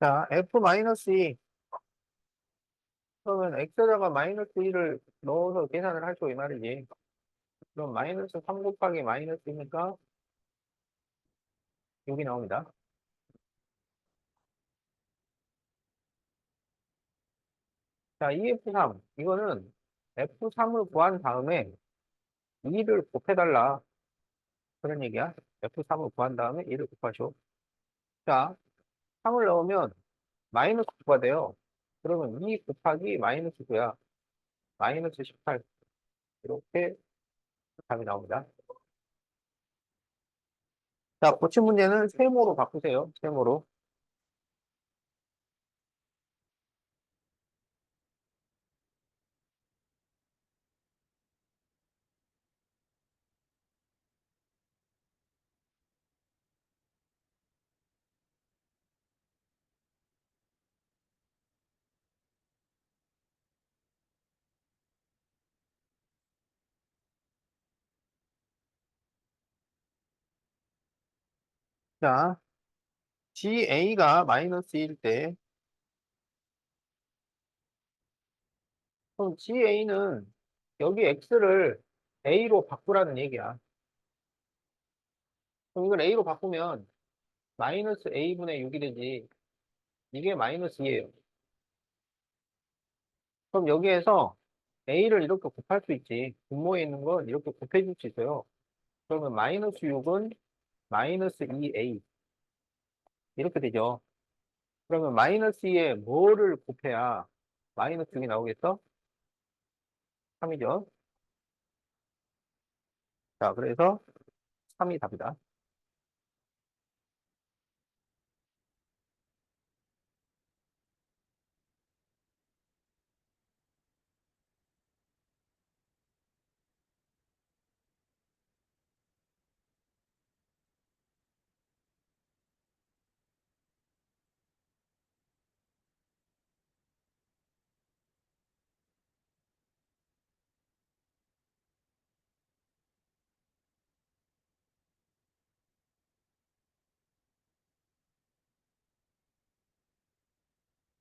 자, F-2. 그러면 X에다가 마이너스 1을 넣어서 계산을 할 수 이 말이지. 그럼 마이너스 3 곱하기 마이너스니까 6이 나옵니다. 자, 이 F3. 이거는 F3을 구한 다음에 2를 곱해달라. 그런 얘기야. F3을 구한 다음에 2를 곱하죠. 자, 3을 넣으면 마이너스 9가 돼요. 그러면 2 곱하기 마이너스 9야. 마이너스 18. 이렇게 답이 나옵니다. 자, 고친 문제는 세모로 바꾸세요. 세모로. 자, GA가 마이너스일 때, 그럼 GA는 여기 X를 A로 바꾸라는 얘기야. 그럼 이걸 A로 바꾸면 마이너스 A분의 6이 되지. 이게 마이너스 2예요. 그럼 여기에서 A를 이렇게 곱할 수 있지. 분모에 있는 건 이렇게 곱해줄 수 있어요. 그러면 마이너스 6은 마이너스 2A. 이렇게 되죠. 그러면 마이너스 2에 뭐를 곱해야 마이너스 6이 나오겠어? 3이죠. 자, 그래서 3이 답이다.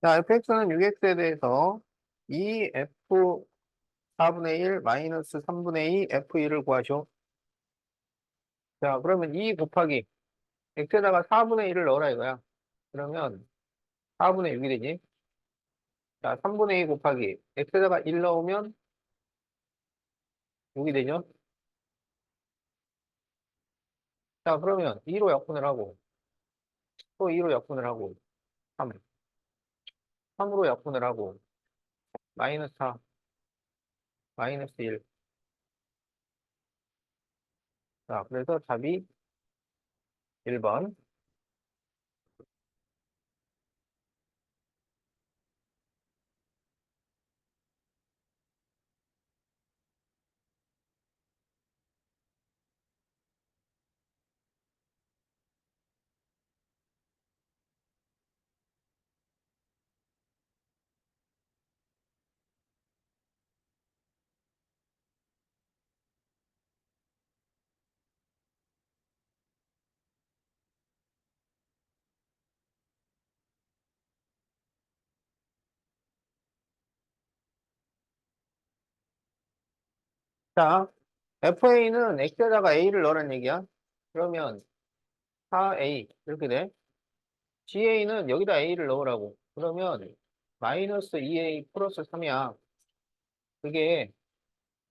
자, fx는 6x에 대해서 2f 4분의 1 마이너스 3분의 2 f1을 구하죠. 자, 그러면 2 곱하기 x에다가 4분의 1을 넣어라 이거야. 그러면 4분의 6이 되지. 자, 3분의 2 곱하기 x에다가 1 넣으면 6이 되죠. 자, 그러면 2로 약분을 하고 또 2로 약분을 하고 3, 3으로 약분을 하고 마이너스 4, 마이너스 1. 자, 그래서 답이 1번. 자, FA는 X에다가 A를 넣으라는 얘기야. 그러면 4A 이렇게 돼. GA는 여기다 A를 넣으라고. 그러면 마이너스 2A 플러스 3이야. 그게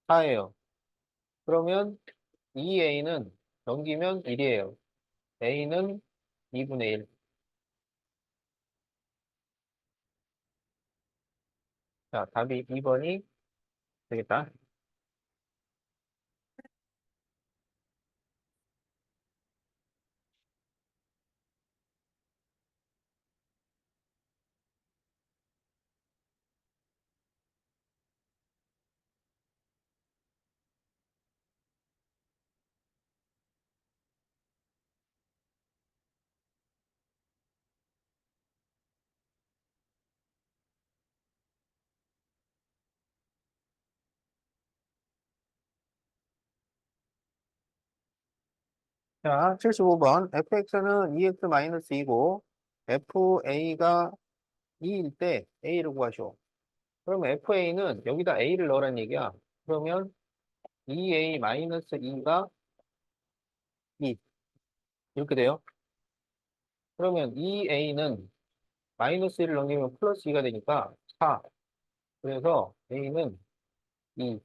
4예요. 그러면 2A는 넘기면 1이에요. A는 2분의 1. 자, 답이 2번이 되겠다. 자, 75번. fx는 2x-2고 FA가 2일 때 A를 구하시오. 그러면 FA는 여기다 A를 넣으라는 얘기야. 그러면 2A-2가 2. 이렇게 돼요. 그러면 2A는 마이너스 1을 넘기면 플러스 2가 되니까 4. 그래서 A는 2.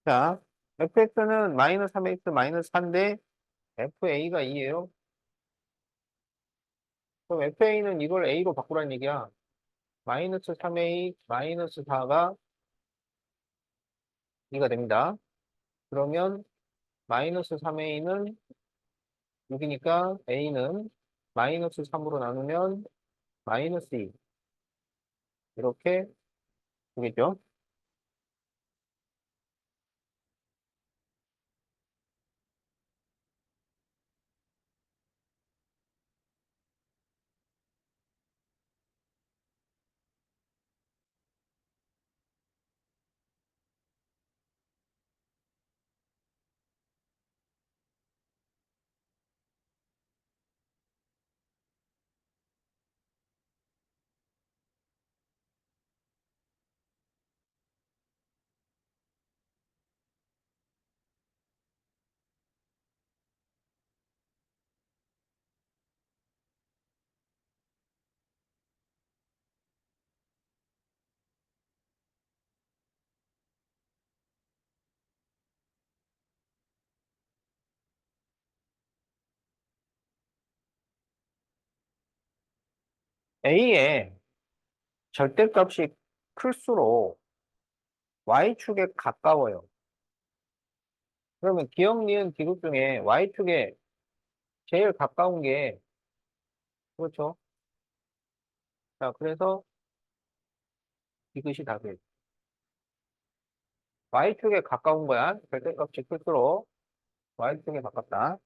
자, fx는 마이너스 3x 마이너스 4인데 fa가 2예요. 그럼 fa는 이걸 a로 바꾸라는 얘기야. 마이너스 3a 마이너스 4가 2가 됩니다. 그러면 마이너스 3a는 6이니까 a는 마이너스 3으로 나누면 마이너스 2. 이렇게 되겠죠. a의 절대값이 클수록 y축에 가까워요. 그러면 기억, 니은, 기록 중에 y축에 제일 가까운 게, 그렇죠. 자, 그래서 이것이 답이에요. y축에 가까운 거야. 절대값이 클수록 y축에 가깝다.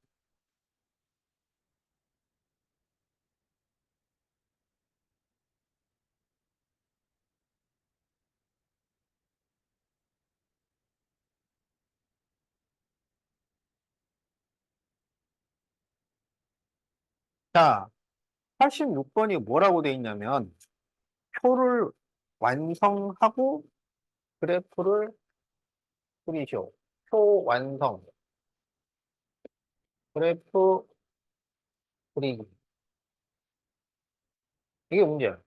자, 86번이 뭐라고 돼 있냐면, 표를 완성하고 그래프를 그리시오. 표 완성, 그래프 그리기. 이게 문제야.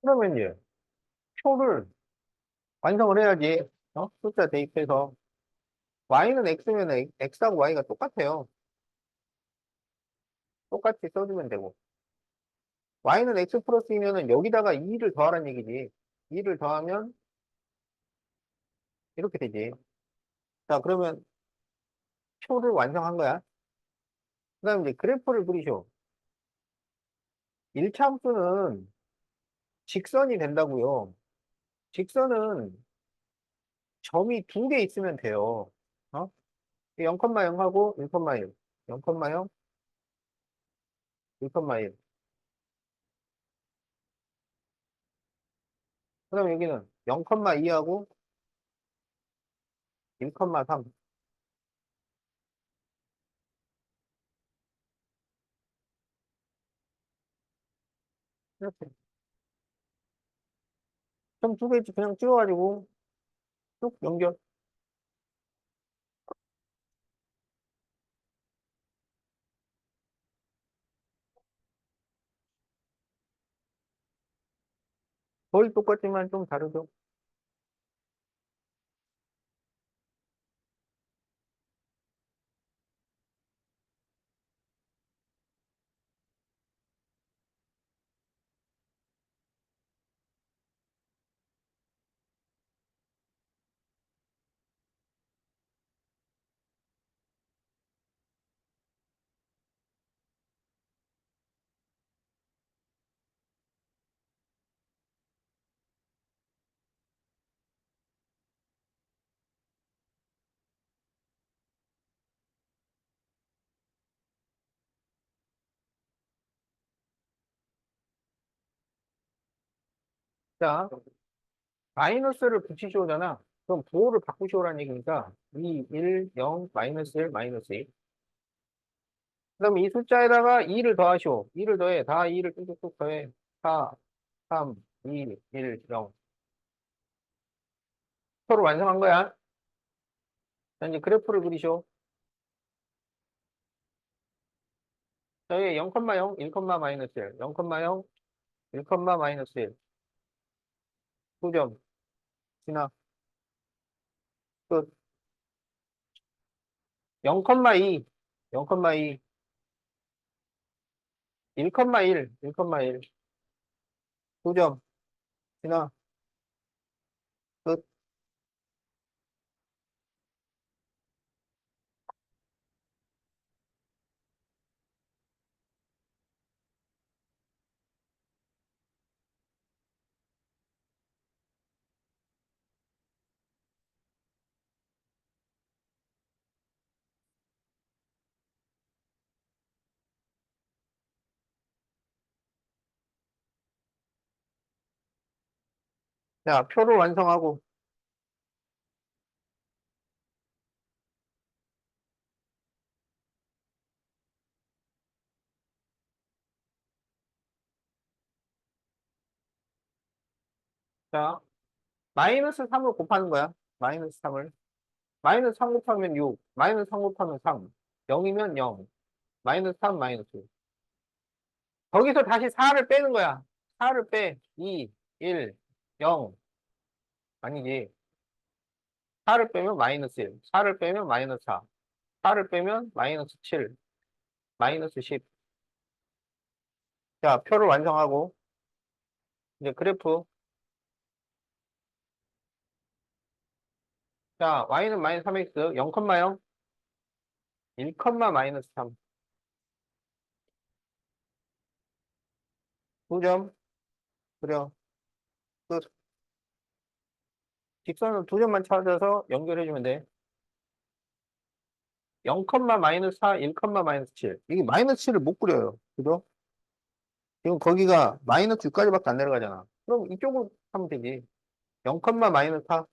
그러면 이제 표를 완성을 해야지. 숫자 대입해서. y는 x면 x하고 y가 똑같아요. 똑같이 써주면 되고. y는 x 플러스 2면은 여기다가 2를 더하라는 얘기지. 2를 더하면 이렇게 되지. 자, 그러면 표를 완성한 거야. 그 다음에 이제 그래프를 그리쇼. 1차 함수는 직선이 된다고요. 직선은 점이 2개 있으면 돼요. 0,0하고 1,1. 0,0, 1,1. 그 다음에 여기는 0,2하고 1,3. 이렇게. 점 2개 그냥 찍어가지고 쭉 연결. 거의 똑같지만 좀 다르죠. 자, 마이너스를 붙이시오잖아. 그럼 부호를 바꾸시오라는 얘기니까 2, 1, 0, 마이너스 1, 마이너스 1. 그럼 이 숫자에다가 2를 더하시오. 2를 더해. 다 2를 쭉쭉쭉 더해. 4, 3, 2, 1, 0. 표를 완성한 거야. 자, 이제 그래프를 그리시오. 저희 0, 0, 1, 마이너스 1, 0, 0, 1, 마이너스 1. 9점. 지나. 끝. 0,2, 0,2, 1, 1, 1, 1. 9점. 지나. 끝. 자, 표를 완성하고. 자, 마이너스 3을 곱하는 거야. 마이너스 3을. 마이너스 3 곱하면 6. 마이너스 3 곱하면 3. 0이면 0. 마이너스 3, 마이너스 6. 거기서 다시 4를 빼는 거야. 4를 빼. 2, 1, 0. 아니지. 4를 빼면 마이너스 1. 4를 빼면 마이너스 4. 4를 빼면 마이너스 7. 마이너스 10. 자, 표를 완성하고. 이제 그래프. 자, y는 마이너스 3x. 0, 0. 1, 마이너스 3. 2점. 그려. 끝. 직선은 2점만 찾아서 연결해주면 돼. 0, 마이너스 4, 1, 마이너스 7. 이게 마이너스 7을 못 그려요. 그죠? 지금 거기가 마이너스 6까지밖에 안 내려가잖아. 그럼 이쪽으로 하면 되지. 0, 마이너스 4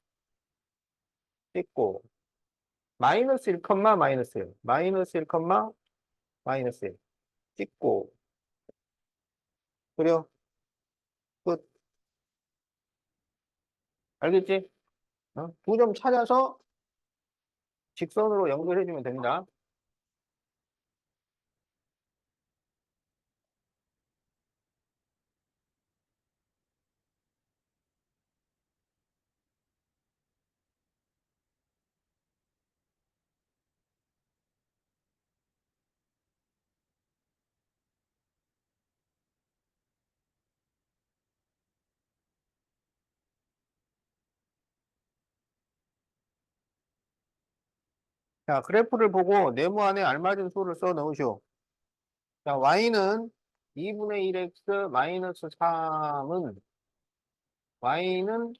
찍고, 마이너스 1, 마이너스 1. 마이너스 1, 마이너스 1. 찍고, 그려. 끝. 알겠지? 어? 2점 찾아서 직선으로 연결해주면 됩니다. 자, 그래프를 보고 네모 안에 알맞은 수를 써 넣으시오. 자, y는 2분의 1x 마이너스 3은 y는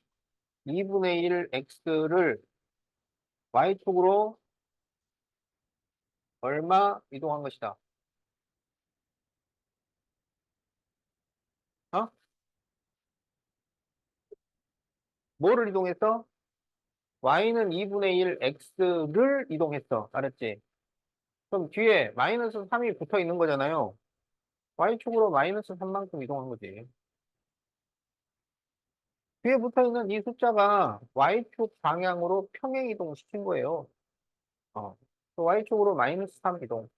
2분의 1x를 y축으로 얼마 이동한 것이다. 어? 뭐를 이동했어? y는 2분의 1x를 이동했어. 알았지? 그럼 뒤에 마이너스 3이 붙어 있는 거잖아요. y축으로 마이너스 3만큼 이동한 거지. 뒤에 붙어 있는 이 숫자가 y축 방향으로 평행 이동시킨 거예요. 어. y축으로 마이너스 3 이동.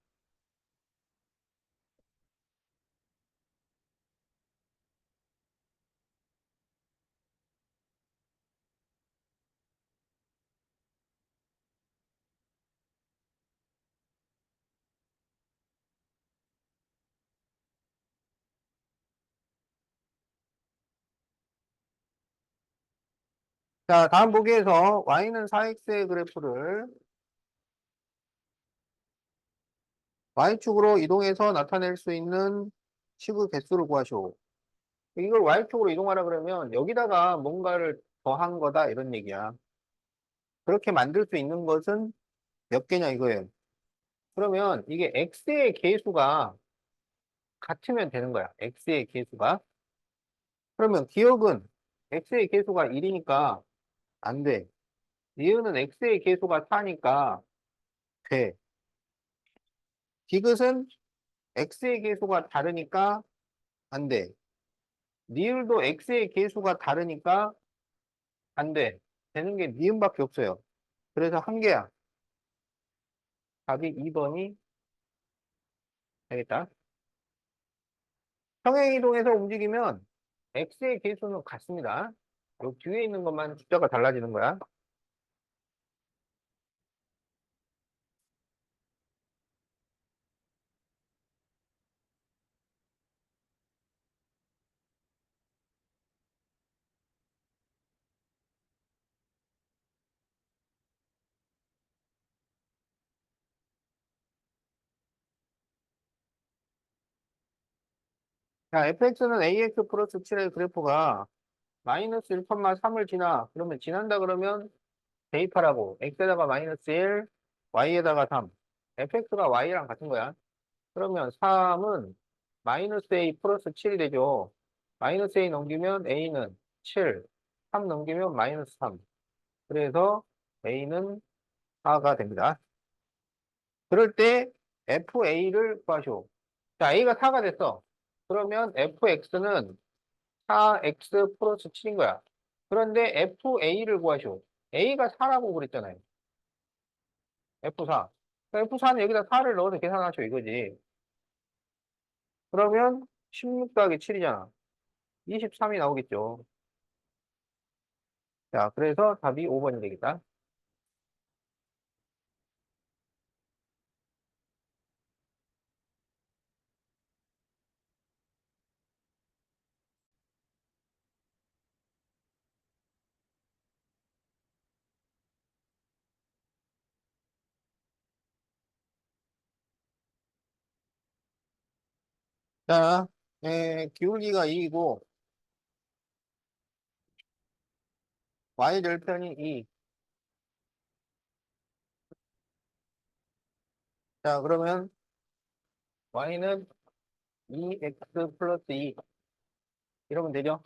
자, 다음 보기에서 y는 4x의 그래프를 y축으로 이동해서 나타낼 수 있는 식의 개수를 구하시오. 이걸 y축으로 이동하라 그러면 여기다가 뭔가를 더한 거다 이런 얘기야. 그렇게 만들 수 있는 것은 몇 개냐 이거예요. 그러면 이게 x의 계수가 같으면 되는 거야. x의 계수가. 그러면 기억은 x의 계수가 1이니까 안 돼. 니은은 x의 계수가 4니까 돼. 디귿은 x의 계수가 다르니까 안 돼. 니을도 x의 계수가 다르니까 안 돼. 되는 게 니은밖에 없어요. 그래서 한 개야. 답이 2번이 되겠다. 평행이동에서 움직이면 x의 계수는 같습니다. 요 뒤에 있는 것만 숫자가 달라지는 거야. 자, fx는 ax 플러스 7의 그래프가 마이너스 1,3을 지나. 그러면 지난다 그러면 대입하라고. x에다가 마이너스 1, y에다가 3. fx가 y랑 같은 거야. 그러면 3은 마이너스 a 플러스 7이 되죠. 마이너스 a 넘기면 a는 7, 3 넘기면 마이너스 3. 그래서 a는 4가 됩니다. 그럴 때 fa를 구하시오. 자, a가 4가 됐어. 그러면 fx는 4x 플러스 7인 거야. 그런데 fa를 구하시오. a가 4라고 그랬잖아요. F4. F4는 여기다 4를 넣어서 계산하죠, 이거지. 그러면 16 더하기 7이잖아. 23이 나오겠죠. 자, 그래서 답이 5번이 되겠다. 자, 기울기가 2이고, y절편이 2. 자, 그러면 y는 2x 플러스 2. 이러면 되죠?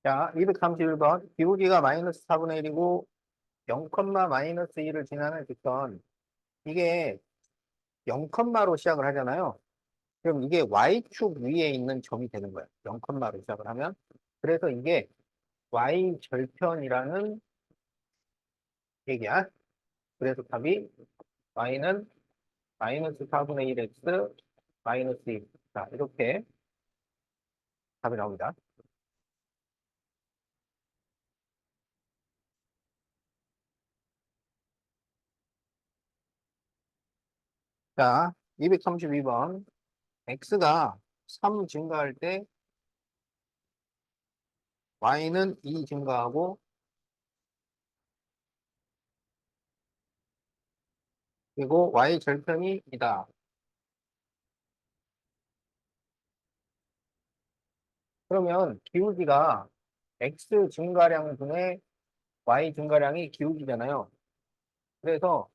자, 231번. 기울기가 마이너스 4분의 1이고, 0, 마이너스 2를 지나는 직선. 이게 0로 시작을 하잖아요. 그럼 이게 y축 위에 있는 점이 되는 거예요. 0로 시작을 하면. 그래서 이게 y절편이라는 얘기야. 그래서 답이 y는 마이너스 4분의 1x 마이너스 2. 자, 이렇게 답이 나옵니다. 자, 232번. x가 3 증가할 때 y는 2 증가하고 그리고 y절편이 이다. 그러면 기울기가 x 증가량 분의 y 증가량이 기울기잖아요. 그래서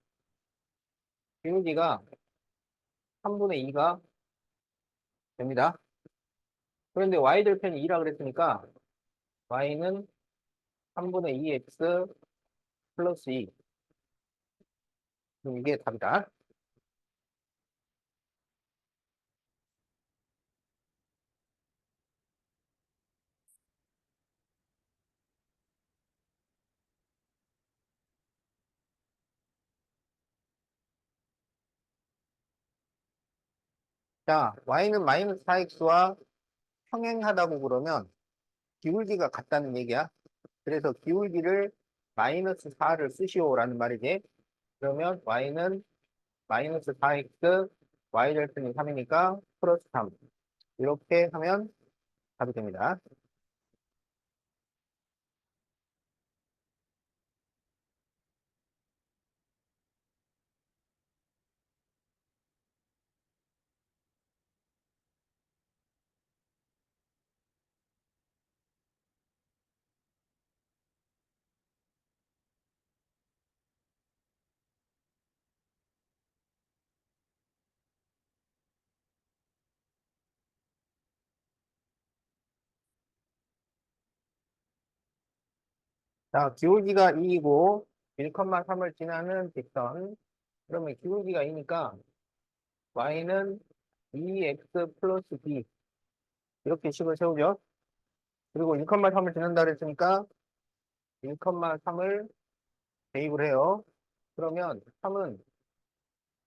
기울기가 3분의 2가 됩니다. 그런데 y절편이 2라 그랬으니까 y는 3분의 2x 플러스 2. 그럼 이게 답이다. 자, y는 마이너스 4x와 평행하다고 그러면 기울기가 같다는 얘기야. 그래서 기울기를 마이너스 4를 쓰시오라는 말이지. 그러면 y는 마이너스 4x, y절편이 3이니까 플러스 3. 이렇게 하면 답이 됩니다. 자, 기울기가 2이고 1,3을 지나는 직선. 그러면 기울기가 2니까 y는 2x 플러스 b. 이렇게 식을 세우죠. 그리고 1,3을 지난다 그랬으니까 1,3을 대입을 해요. 그러면 3은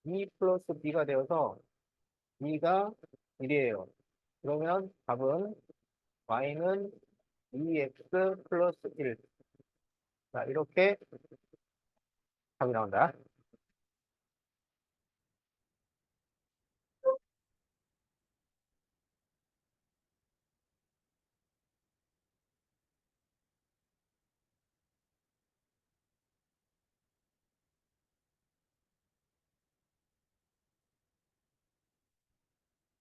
2 플러스 b가 되어서 b가 1이에요. 그러면 답은 y는 2x 플러스 1. 자, 이렇게 답이 나온다.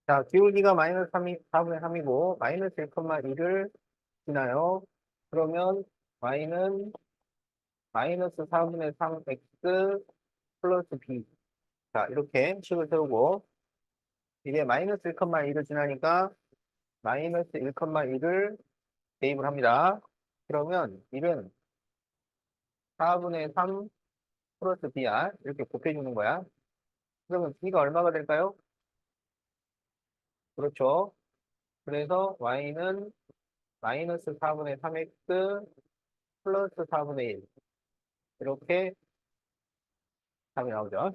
자, 기울기가 마이너스 3이, 4분의 3이고, 마이너스 1,2를 지나요. 그러면 y는 마이너스 4분의 3x 플러스 b. 자, 이렇게 식을 세우고, 이게 마이너스 1,2를 지나니까 마이너스 1,2를 대입을 합니다. 그러면 1은 4분의 3 플러스 b야. 이렇게 곱해주는 거야. 그러면 b가 얼마가 될까요? 그렇죠. 그래서 y는 마이너스 4분의 3x 플러스 4분의 1. 이렇게 답이 나오죠.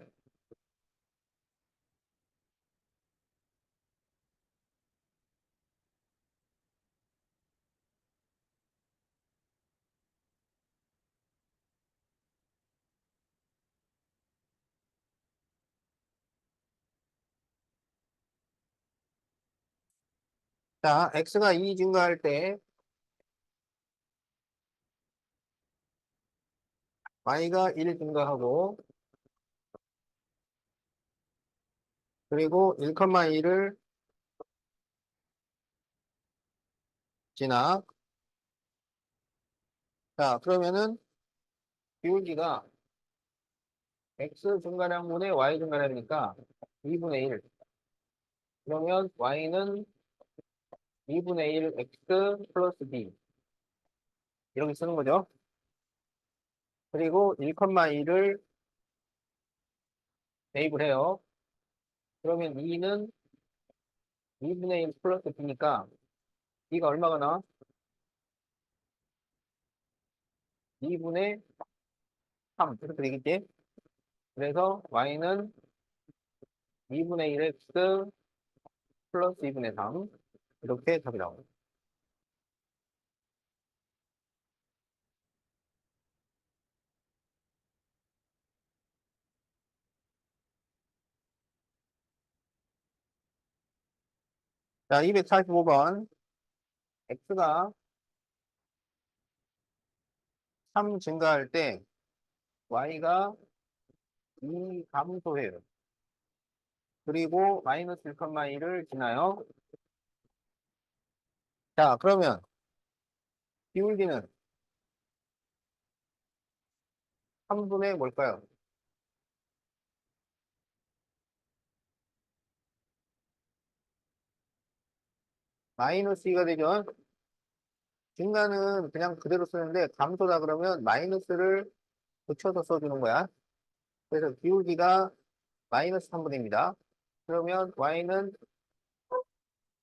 자, x가 2 증가할 때 y가 1 증가하고 그리고 1,2를 지나. 자, 그러면은 기울기가 x 증가량분의 y 증가량이니까 2분의 1. 그러면 y는 2분의 1 x 플러스 b. 이렇게 쓰는 거죠. 그리고 1,2를 대입을 해요. 그러면 2는 2분의 1 플러스 b니까 b가 얼마가 나와? 2분의 3. 이렇게 되겠지? 그래서 y는 2분의 1x 플러스 2분의 3. 이렇게 답이 나옵니다. 자, 245번. x가 3 증가할 때 y가 2 감소해요. 그리고 마이너스 1,2를 지나요. 자, 그러면 기울기는 3분의 뭘까요? 마이너스 2가 되죠. 증가는 그냥 그대로 쓰는데 감소다 그러면 마이너스를 붙여서 써주는 거야. 그래서 기울기가 마이너스 3분의입니다. 그러면 y는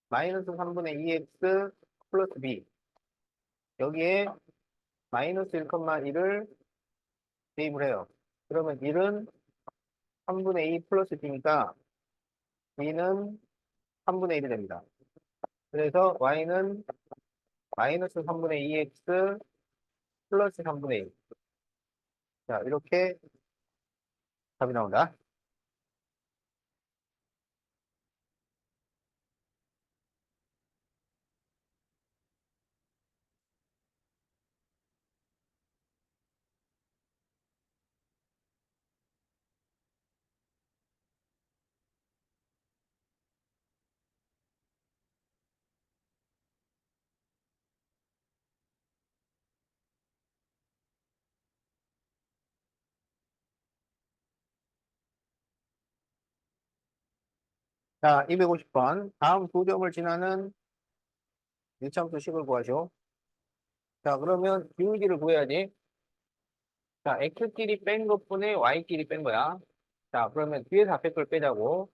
마이너스 3분의 2x 플러스 b. 여기에 마이너스 1,1을 대입을 해요. 그러면 1은 3분의 2 플러스 b니까 b는 3분의 1이 됩니다. 그래서 y는 마이너스 3분의 2x 플러스 3분의 1. 자, 이렇게 답이 나온다. 자, 250번. 다음 두 점을 지나는 유참수 식을 구하죠. 자, 그러면 기울기를 구해야지. 자, x끼리 뺀 것분의 y끼리 뺀 거야. 자, 그러면 뒤에서 앞에 걸 빼자고.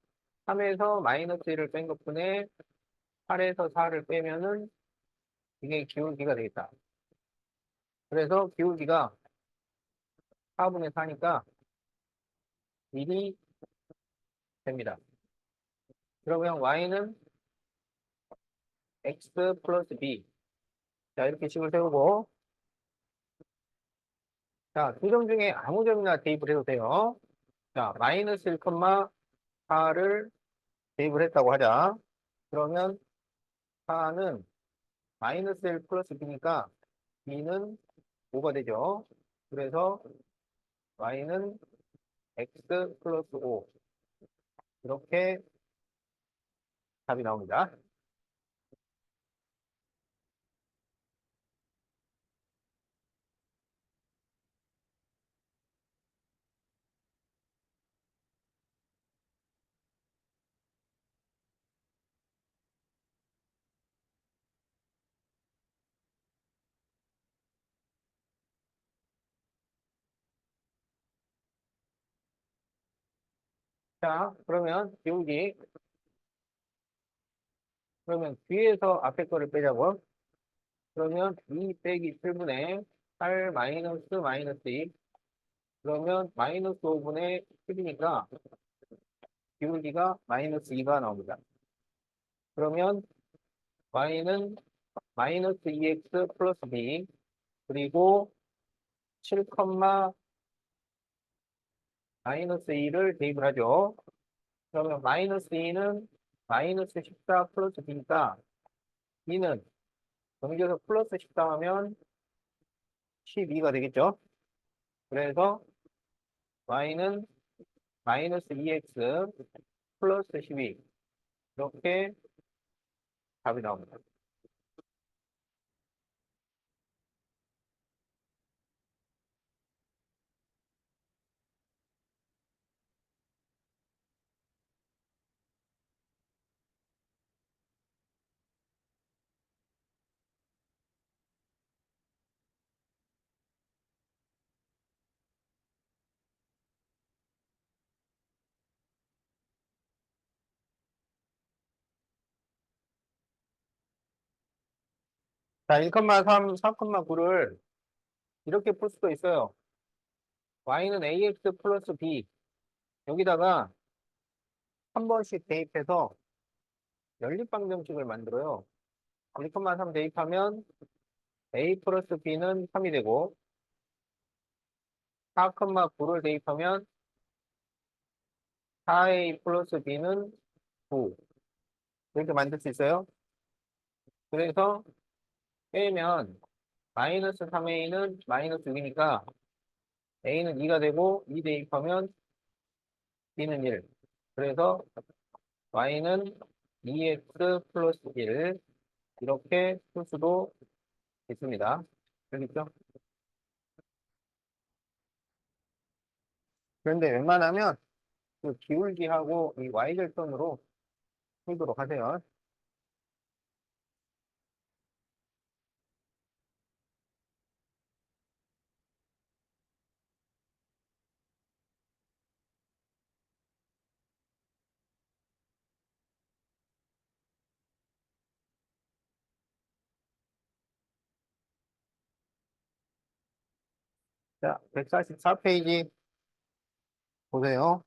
3에서 마이너스 1을 뺀 것분의 8에서 4를 빼면은 이게 기울기가 되겠다. 그래서 기울기가 4분의 4니까 1이 됩니다. 그러면 y는 x 플러스 b. 자, 이렇게 식을 세우고. 자, 두 점 중에 아무 점이나 대입을 해도 돼요. 자, 마이너스 1,4를 대입을 했다고 하자. 그러면 4는 마이너스 1 플러스 b니까 b는 5가 되죠. 그래서 y는 x 플러스 5. 이렇게 답이 나옵니다. 자, 그러면 기울기. 그러면 뒤에서 앞에 거를 빼자고. 그러면 2 빼기 7분의 8 마이너스 마이너스 2. 그러면 마이너스 5분의 10이니까 기울기가 마이너스 2가 나옵니다. 그러면 y는 마이너스 2x 플러스 b 그리고 7, 마이너스 2를 대입을 하죠. 그러면 마이너스 2는 마이너스 14 플러스 b니까 b는 넘겨서 플러스 14 하면 12가 되겠죠. 그래서 y는 마이너스 2x 플러스 12 이렇게 답이 나옵니다. 자, 1,3, 4,9를 이렇게 풀 수도 있어요. y는 ax 플러스 b 여기다가 한 번씩 대입해서 연립방정식을 만들어요. 1,3 대입하면 a 플러스 b는 3이 되고 4,9를 대입하면 4a 플러스 b는 9 이렇게 만들 수 있어요. 그래서 빼면 마이너스 3a는 마이너스 6이니까 a는 2가 되고 2 대입하면 b는 1. 그래서 y는 2x 플러스 1 이렇게 풀 수도 있습니다. 알겠죠? 그런데 웬만하면 그 기울기하고 이 y절편으로 풀도록 하세요. 자, 144페이지 보세요.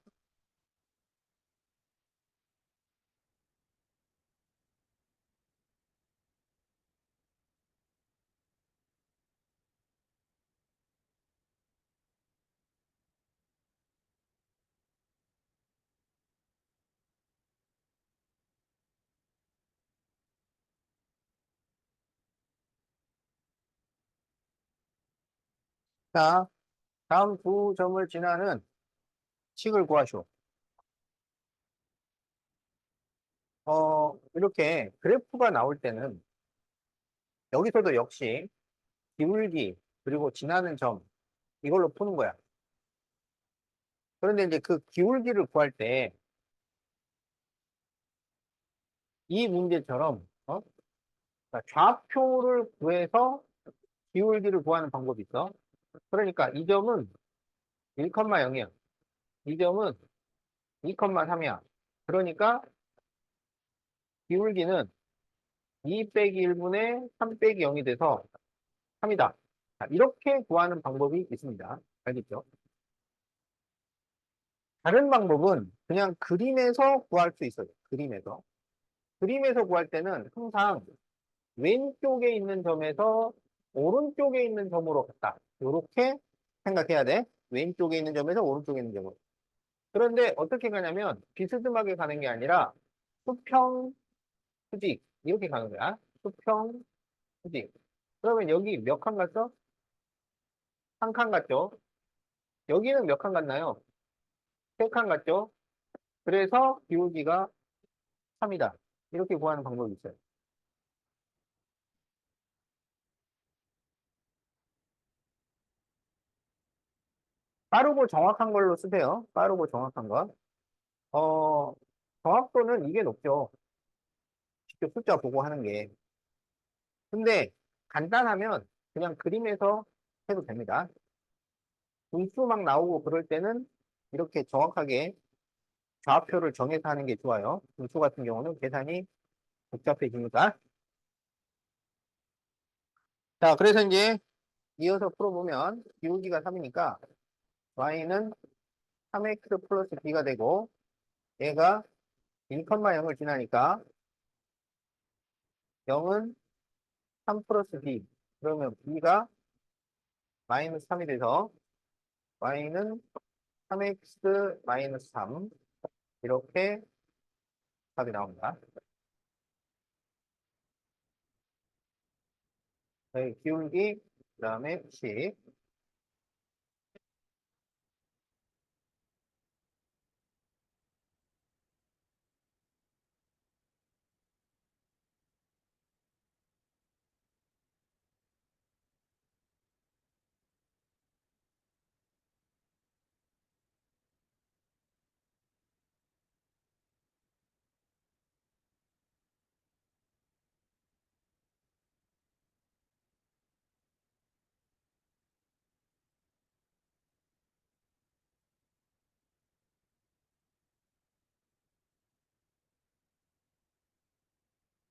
자, 다음 두 점을 지나는 식을 구하시오. 이렇게 그래프가 나올 때는 여기서도 역시 기울기, 그리고 지나는 점, 이걸로 푸는 거야. 그런데 이제 그 기울기를 구할 때 이 문제처럼, 그러니까 좌표를 구해서 기울기를 구하는 방법이 있어. 그러니까 이 점은 1,0이야. 이 점은 2,3이야. 그러니까 기울기는 2 빼기 1분의 3 빼기 0이 돼서 3이다. 자, 이렇게 구하는 방법이 있습니다. 알겠죠? 다른 방법은 그냥 그림에서 구할 수 있어요. 그림에서. 그림에서 구할 때는 항상 왼쪽에 있는 점에서 오른쪽에 있는 점으로 갔다. 이렇게 생각해야 돼. 왼쪽에 있는 점에서 오른쪽에 있는 점으로. 그런데 어떻게 가냐면 비스듬하게 가는 게 아니라 수평, 수직 이렇게 가는 거야. 수평, 수직. 그러면 여기 몇 칸 갔어? 한 칸 갔죠? 여기는 몇 칸 갔나요? 세 칸 갔죠? 그래서 기울기가 3이다. 이렇게 구하는 방법이 있어요. 빠르고 정확한 걸로 쓰세요. 빠르고 정확한 거. 어, 정확도는 이게 높죠. 직접 숫자 보고 하는 게. 근데 간단하면 그냥 그림에서 해도 됩니다. 분수 막 나오고 그럴 때는 이렇게 정확하게 좌표를 정해서 하는 게 좋아요. 분수 같은 경우는 계산이 복잡해지니까. 자, 그래서 이제 이어서 풀어보면 기울기가 3이니까 y는 3x 플러스 b가 되고 얘가 1,0을 지나니까 0은 3 플러스 b. 그러면 b가 마이너스 3이 돼서 y는 3x 마이너스 3 이렇게 답이 나옵니다. 네, 기울기 그다음에 식.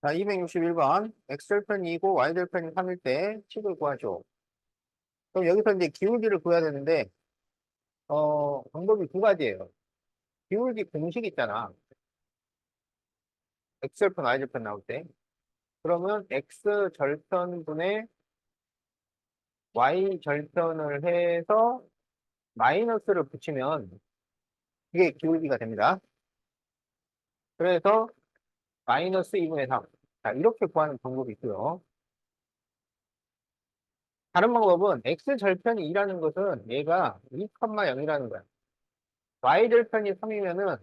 자, 261번 x절편이 2고 y절편이 3일 때 식을 구하죠. 그럼 여기서 이제 기울기를 구해야 되는데 방법이 두 가지예요. 기울기 공식 있잖아. x절편, y절편 나올 때. 그러면 x절편분의 y절편을 해서 마이너스를 붙이면 이게 기울기가 됩니다. 그래서 마이너스 2분의 3. 자, 이렇게 구하는 방법이 있고요. 다른 방법은 x절편이 2라는 것은 얘가 2,0이라는 거야. y절편이 3이면은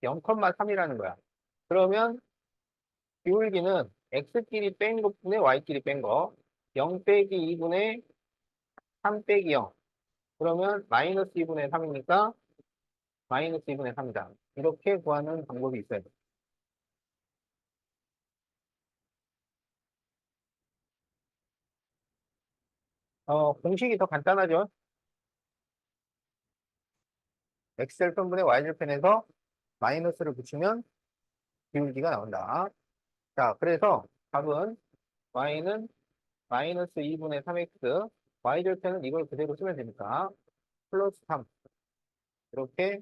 0,3이라는 거야. 그러면 기울기는 x끼리 뺀 것분의 y끼리 뺀 거. 0 빼기 2분의 3 빼기 0. 그러면 마이너스 2분의 3이니까 마이너스 2분의 3이다. 이렇게 구하는 방법이 있어요. 공식이 더 간단하죠. x절편분의 y절편에서 마이너스를 붙이면 기울기가 나온다. 자, 그래서 답은 y는 마이너스 2분의 3x, y절편은 이걸 그대로 쓰면 되니까 플러스 3. 이렇게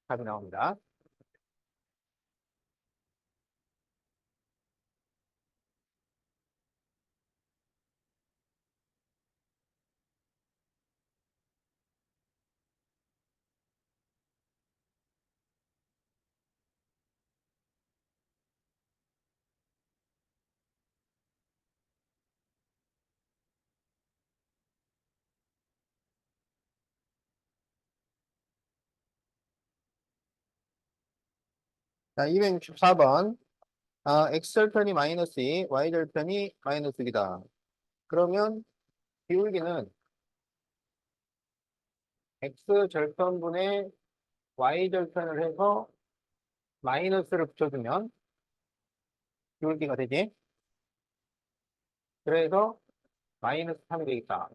답이 나옵니다. 자, 264번. x절편이 마이너스 2, y절편이 마이너스 6이다. 그러면 기울기는 x절편분의 y절편을 해서 마이너스를 붙여주면 기울기가 되지. 그래서 마이너스 3이 되겠다.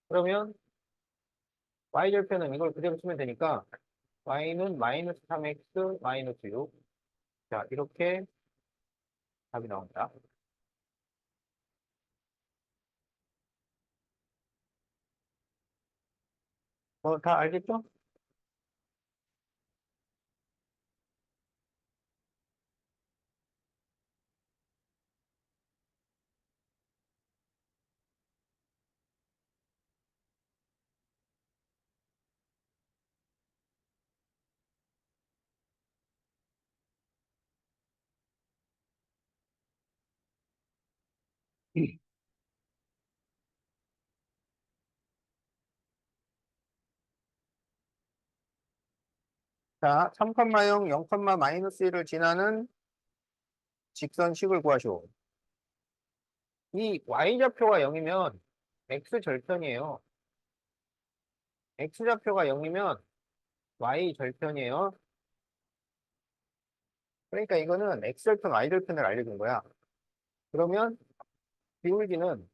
그러면 y절편은 이걸 그대로 쓰면 되니까 y는 마이너스 3x 마이너스 6. 자, 이렇게 답이 나옵니다. 다 알겠죠? 자, 3,0, 0, 마이너스 1을 지나는 직선식을 구하시오. 이 y좌표가 0이면 x절편이에요. x좌표가 0이면 y절편이에요. 그러니까 이거는 x절편, y절편을 알려준 거야. 그러면 기울기는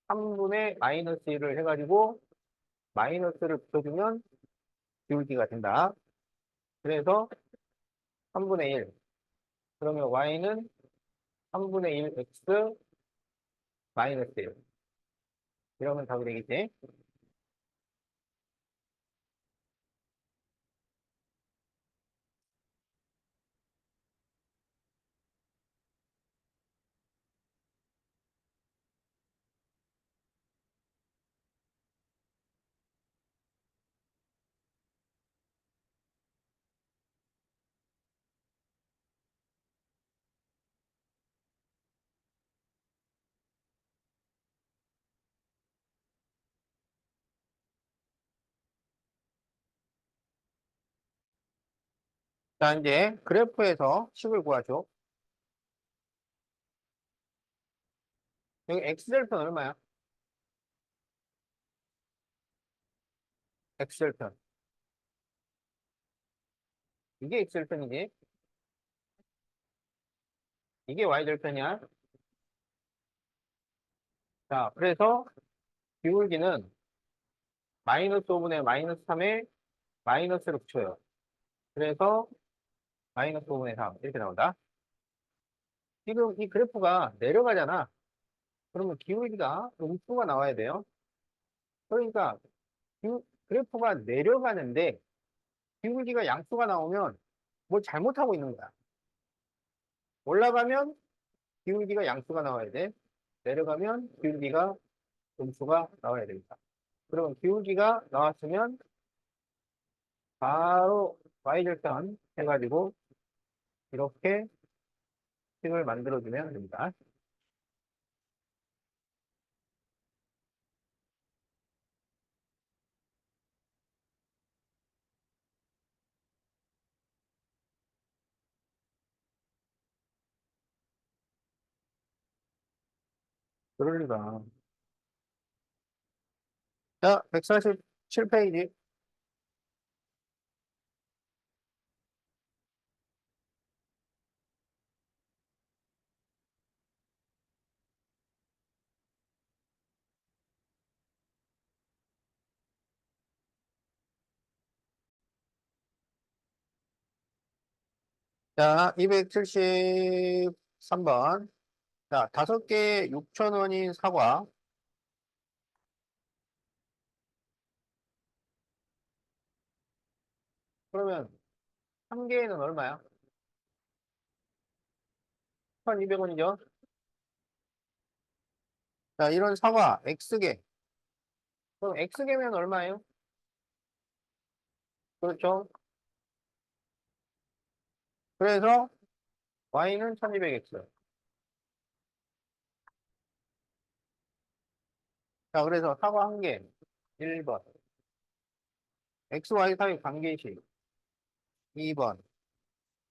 3분의 마이너스 1을 해가지고 마이너스를 붙여주면 기울기가 된다. 그래서 3분의 1. 그러면 y는 3분의 1 x 마이너스 1. 이러면 답이 되겠지? 자, 이제 그래프에서 식을 구하죠. 여기 x절편 얼마야? x절편. 이게 x절편이지. 이게 y절편이야. 자, 그래서 기울기는 마이너스 5분의 마이너스 3에 마이너스를 붙여요. 그래서 마이너스 5분의 3 이렇게 나온다. 지금 이 그래프가 내려가잖아. 그러면 기울기가 음수가 나와야 돼요. 그러니까 그래프가 내려가는데 기울기가 양수가 나오면 뭘 잘못하고 있는 거야. 올라가면 기울기가 양수가 나와야 돼. 내려가면 기울기가 음수가 나와야 됩니다. 그러면 기울기가 나왔으면 바로 y절편 해가지고 이렇게 식을 만들어주면 됩니다. 그러니까. 자, 147페이지. 자, 273번. 자, 5개 6,000원인 사과. 그러면 한 개에는 얼마야? 1,200원이죠? 자, 이런 사과 X개. 그럼 X개면 얼마예요? 그렇죠? 그래서 Y는 1200X. 자, 그래서 사과 한 개. 1번. XY 사이 관계식. 2번.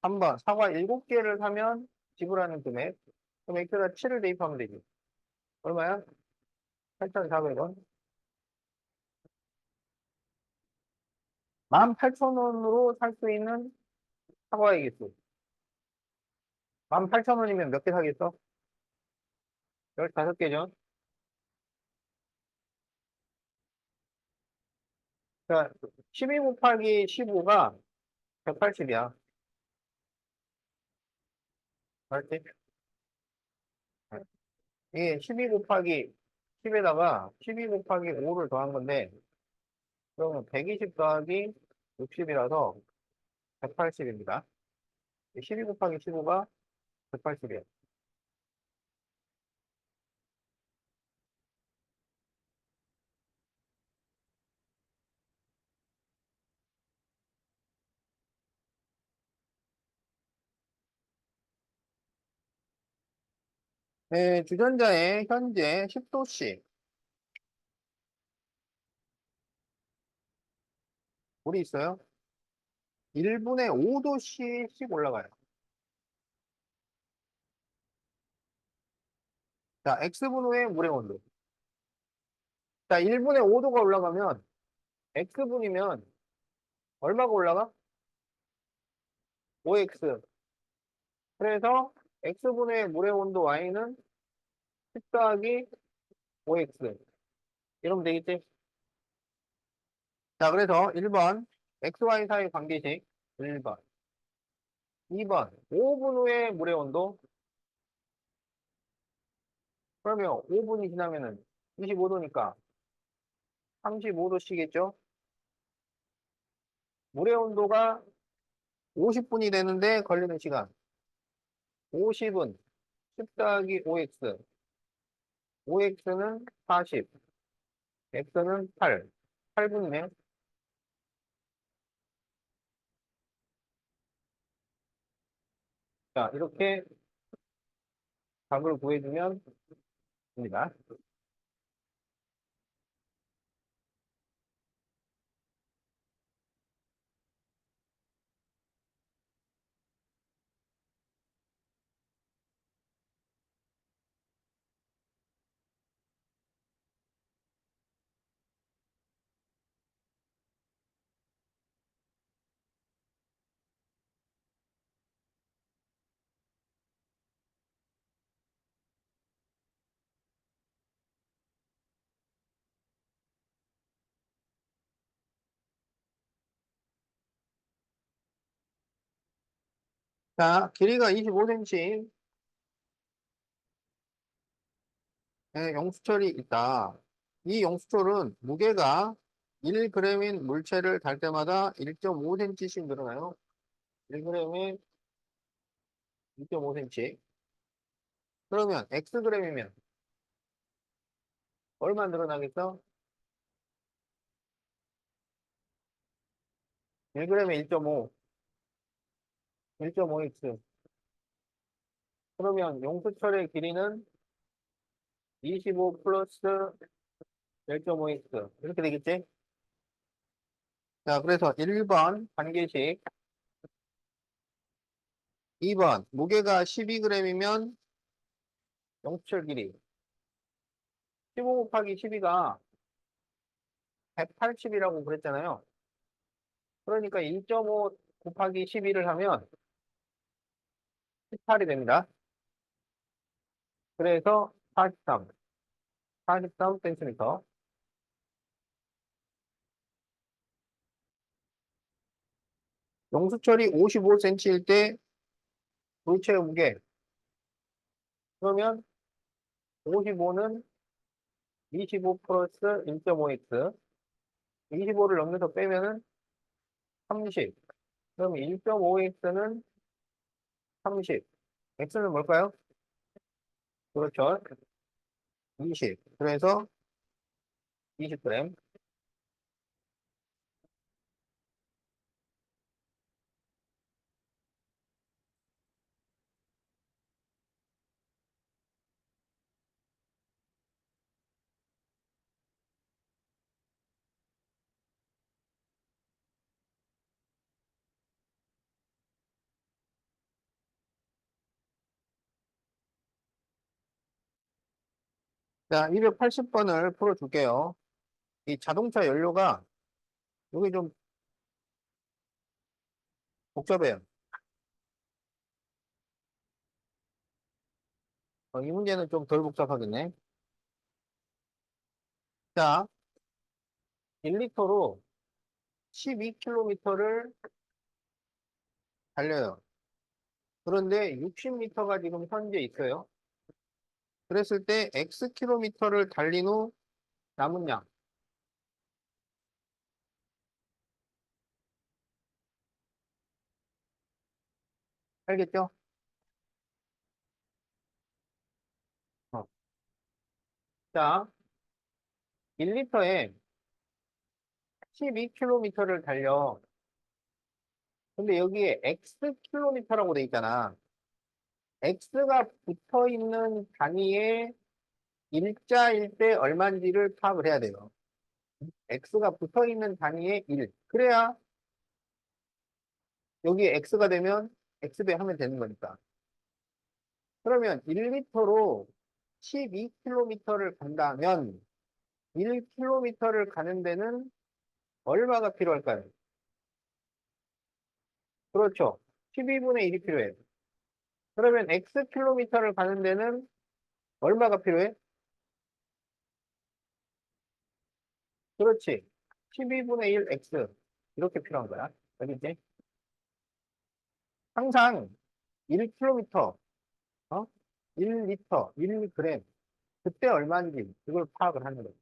3번. 사과 7개를 사면 지불하는 금액. 그럼 X에다 7을 대입하면 되지. 얼마야? 8,400원. 18,000원으로 살 수 있는 사과의 개수. 18,000원이면 몇 개 사겠어? 15개죠. 그러니까 12 곱하기 15가 180이야. 맞지? 이게 12 곱하기 10에다가 12 곱하기 5를 더한 건데, 그러면 120 더하기 60이라서 180입니다. 12 곱하기 15가 180이에요. 네, 주전자에 현재 10도씨 물이 있어요. 1분에 5도씨씩 올라가요. 자, X분후의 물의 온도. 자, 1분에 5도가 올라가면 X분이면 얼마가 올라가? 5X. 그래서 X분의 물의 온도 Y는 10 더하기 5X. 이러면 되겠지? 자, 그래서 1번 XY 사이 관계식 1번. 2번 5분 후에 물의 온도. 그러면 5분이 지나면은 25도니까 35도씨겠죠? 물의 온도가 50분이 되는데 걸리는 시간. 50은 10 더하기 5X. 5X는 40. X는 8. 8분이네. 자, 이렇게 답을 구해주면 됩니다. 자, 길이가 25cm 영수철이 있다. 이 영수철은 무게가 1g인 물체를 달 때마다 1.5cm씩 늘어나요. 1g에 2.5cm. 그러면 xg이면 얼마 늘어나겠어? 1g에 1.5, 1.5x. 그러면 용수철의 길이는 25 플러스 1.5x. 이렇게 되겠지? 자, 그래서 1번 관계식, 2번 무게가 12g이면 용수철 길이. 15 곱하기 12가 180이라고 그랬잖아요. 그러니까 1.5 곱하기 12를 하면 18이 됩니다. 그래서 43cm. 용수철이 55cm일 때 물체의 무게. 그러면 55는 25 플러스 1.5x. 25를 넘겨서 빼면은 30. 그럼 1.5x는 30. x는 뭘까요? 그렇죠. 20. 그래서 20g. 자, 280번을 풀어줄게요. 이 자동차 연료가 여기 좀 복잡해요. 이 문제는 좀 덜 복잡하겠네. 자, 1리터로 12km를 달려요. 그런데 60m가 지금 현재 있어요. 그랬을 때 X킬로미터를 달린 후 남은 양. 알겠죠? 어. 자, 1리터에 12km를 달려. 근데 여기에 X킬로미터라고 돼 있잖아. X가 붙어 있는 단위의 일자일 때 얼마인지를 파악을 해야 돼요. X가 붙어 있는 단위의 1. 그래야 여기에 X가 되면 X배 하면 되는 거니까. 그러면 1리터로 12km를 간다면 1km를 가는 데는 얼마가 필요할까요? 그렇죠. 12분의 1이 필요해요. 그러면 X킬로미터를 가는 데는 얼마가 필요해? 그렇지. 12분의 1 X. 이렇게 필요한 거야. 알겠지? 항상 1km, 어? 1리터, 1g. 그때 얼마인지 그걸 파악을 하는 거예요.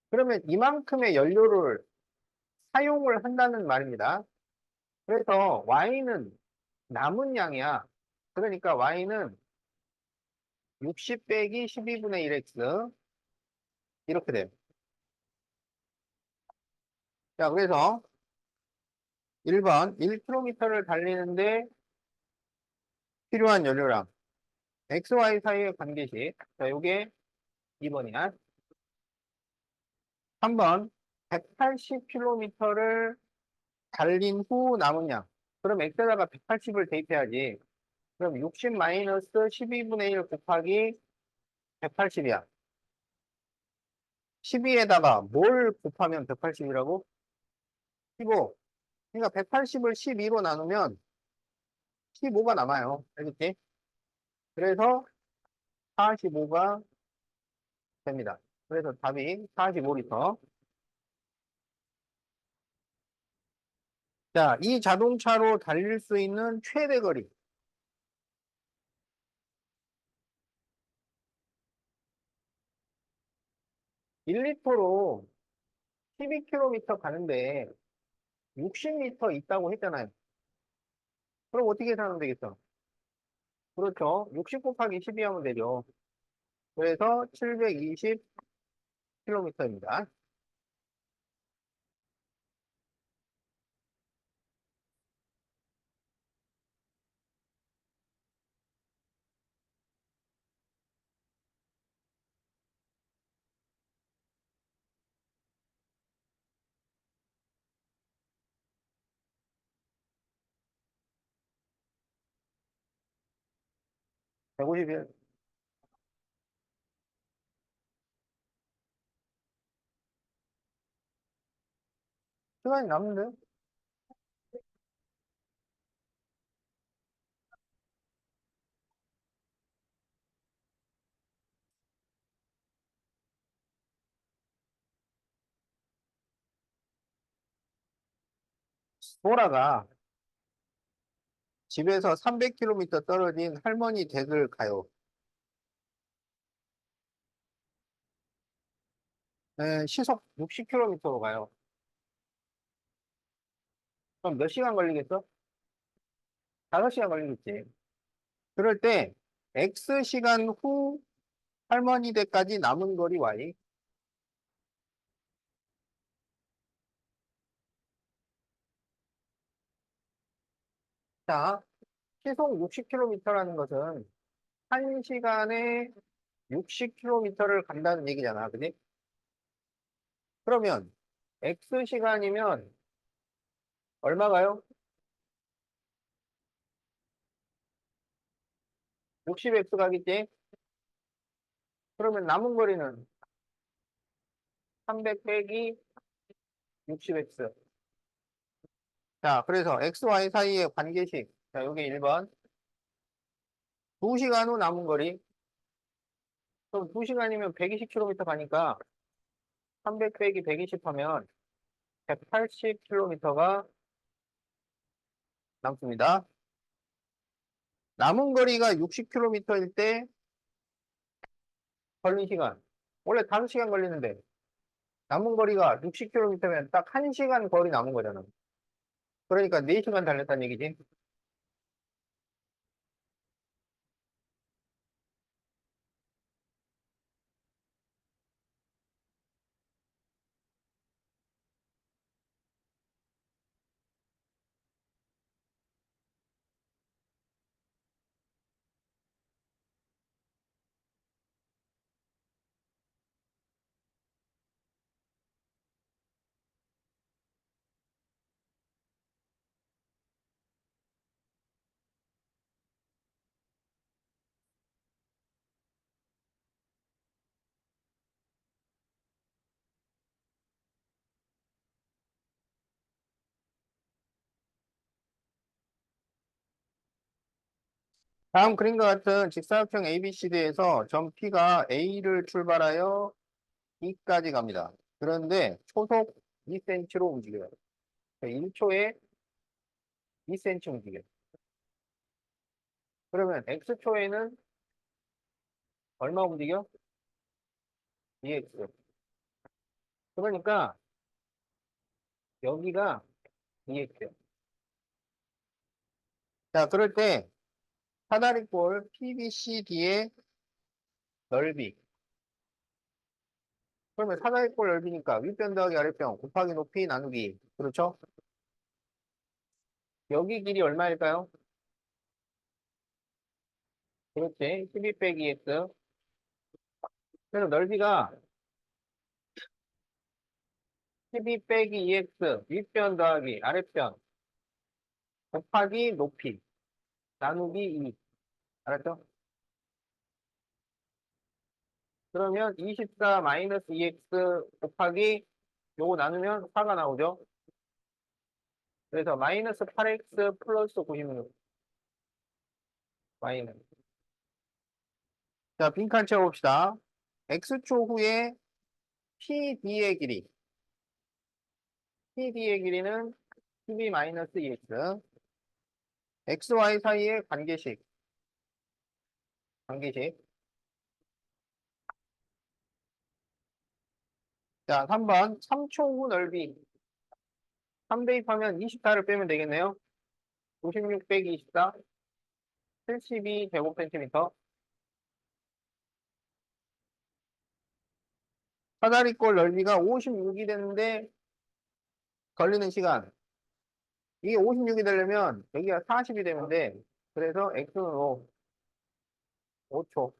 그러면 이만큼의 연료를 사용을 한다는 말입니다. 그래서 Y는 남은 양이야. 그러니까 Y는 60 빼기 12분의 1x 이렇게 돼요. 자, 그래서 1번 1km를 달리는데 필요한 연료량 XY 사이의 관계식. 자, 요게 2번이야. 3번 180km를 달린 후 남은 양. 그럼 X에다가 180을 대입해야지. 그럼 60 마이너스 12분의 1 곱하기 180이야. 12에다가 뭘 곱하면 180이라고? 15. 그러니까 180을 12로 나누면 15가 남아요. 알겠지? 그래서 45가 됩니다. 그래서 답이 45리터. 자, 이 자동차로 달릴 수 있는 최대 거리. 1리터로 12km 가는데 60m 있다고 했잖아요. 그럼 어떻게 계산하면 되겠어? 그렇죠. 60 곱하기 12 하면 되죠. 그래서 720km입니다. 150일. 시간이 남는데? 보라가 집에서 300km 떨어진 할머니 댁을 가요. 네, 시속 60km로 가요. 그럼 몇 시간 걸리겠어? 5시간 걸리겠지. 그럴 때 X시간 후 할머니 댁까지 남은 거리 Y. 자, 시속 60km라는 것은 1시간에 60km를 간다는 얘기잖아. 그지? 그러면 X시간이면 얼마가요? 60x 가겠지? 그러면 남은 거리는 300 빼기 60x. 자, 그래서 x, y 사이의 관계식. 자, 여기 1번. 2시간 후 남은 거리. 그럼 2시간이면 120km 가니까 300 빼기 120 하면 180km가 남습니다. 남은 거리가 60km일 때 걸린 시간. 원래 5시간 걸리는데 남은 거리가 60km면 딱 1시간 거리 남은 거잖아. 그러니까 4시간 달렸다는 얘기지. 다음 그림과 같은 직사각형 ABCD에서 점 P가 A를 출발하여 B까지 갑니다. 그런데 초속 2cm로 움직여요. 1초에 2cm 움직여요. 그러면 X초에는 얼마 움직여? 2X. 그러니까 여기가 2X예요. 자, 그럴 때 사다리꼴 PBCD의 넓이. 그러면 사다리꼴 넓이니까 윗변 더하기 아랫변 곱하기 높이 나누기. 그렇죠? 여기 길이 얼마일까요? 그렇지. 12 빼기 X. 그래서 넓이가 12 빼기 2X. 윗변 더하기 아랫변 곱하기 높이 나누기 2. 알았죠? 그러면 24 마이너스 2X 곱하기 요거 나누면 4가 나오죠? 그래서 마이너스 8X 플러스 96. 마이너스. 자, 빈칸 채워봅시다. X초 후에 PD의 길이. PD의 길이는 12 마이너스 2X. XY 사이의 관계식. 관계식. 자, 3번. 3초 후 넓이. 3 대입하면 24를 빼면 되겠네요. 56 빼기 24. 72 제곱센티미터. 사다리꼴 넓이가 56이 되는데 걸리는 시간. 이게 56이 되려면 여기가 40이 되면 돼. 그래서 x는 5, 5초.